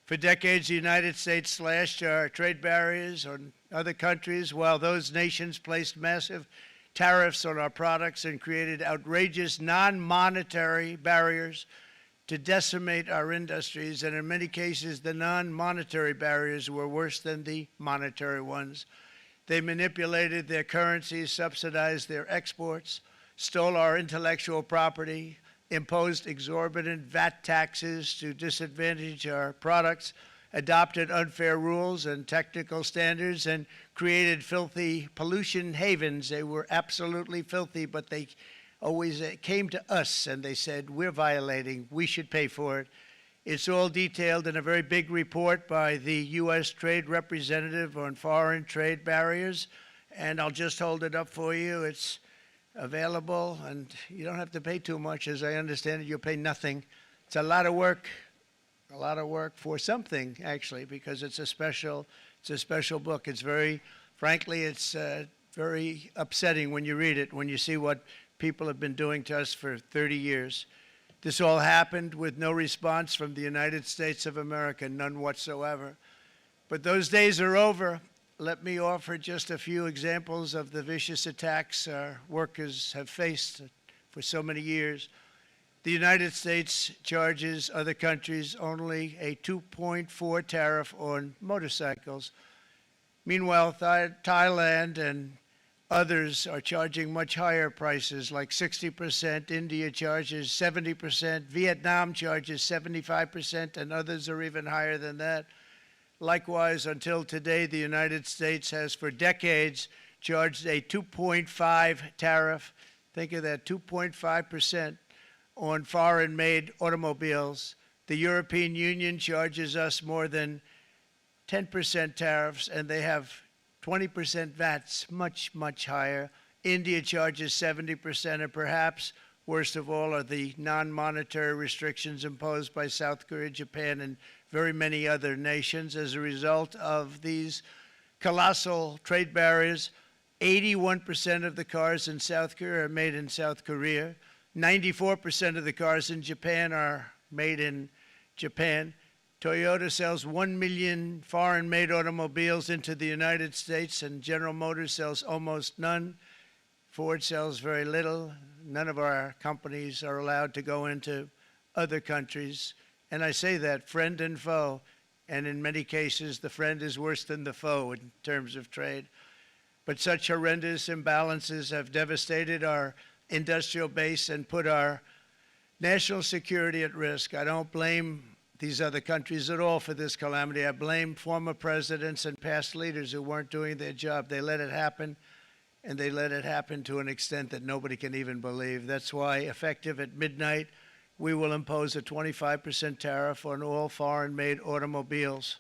For decades, the United States slashed our trade barriers on other countries while those nations placed massive tariffs on our products and created outrageous non-monetary barriers to decimate our industries. And in many cases, the non-monetary barriers were worse than the monetary ones. They manipulated their currencies, subsidized their exports, stole our intellectual property, imposed exorbitant VAT taxes to disadvantage our products, adopted unfair rules and technical standards, and created filthy pollution havens. They were absolutely filthy, but they always came to us and they said, we're violating, we should pay for it. It's all detailed in a very big report by the U.S. Trade Representative on Foreign Trade Barriers, and I'll just hold it up for you. It's available, and you don't have to pay too much. As I understand it, you'll pay nothing. It's a lot of work for something, actually, because it's a special book. It's very, frankly, it's very upsetting when you read it, when you see what people have been doing to us for 30 years. This all happened with no response from the United States of America, none whatsoever. But those days are over. Let me offer just a few examples of the vicious attacks our workers have faced for so many years. The United States charges other countries only a 2.4 tariff on motorcycles. Meanwhile, Thailand and others are charging much higher prices, like 60%. India charges 70%. Vietnam charges 75%, and others are even higher than that. Likewise, until today, the United States has for decades charged a 2.5 tariff. Think of that, 2.5% on foreign-made automobiles. The European Union charges us more than 10% tariffs, and they have 20% VATs, much, much higher. India charges 70%, and perhaps worst of all are the non-monetary restrictions imposed by South Korea, Japan, and very many other nations. As a result of these colossal trade barriers, 81% of the cars in South Korea are made in South Korea. 94% of the cars in Japan are made in Japan. Toyota sells 1 million foreign-made automobiles into the United States, and General Motors sells almost none. Ford sells very little. None of our companies are allowed to go into other countries. And I say that, friend and foe, and in many cases, the friend is worse than the foe in terms of trade. But such horrendous imbalances have devastated our industrial base and put our national security at risk. I don't blame these other countries at all for this calamity. I blame former presidents and past leaders who weren't doing their job. They let it happen, and they let it happen to an extent that nobody can even believe. That's why, effective at midnight, we will impose a 25% tariff on all foreign-made automobiles.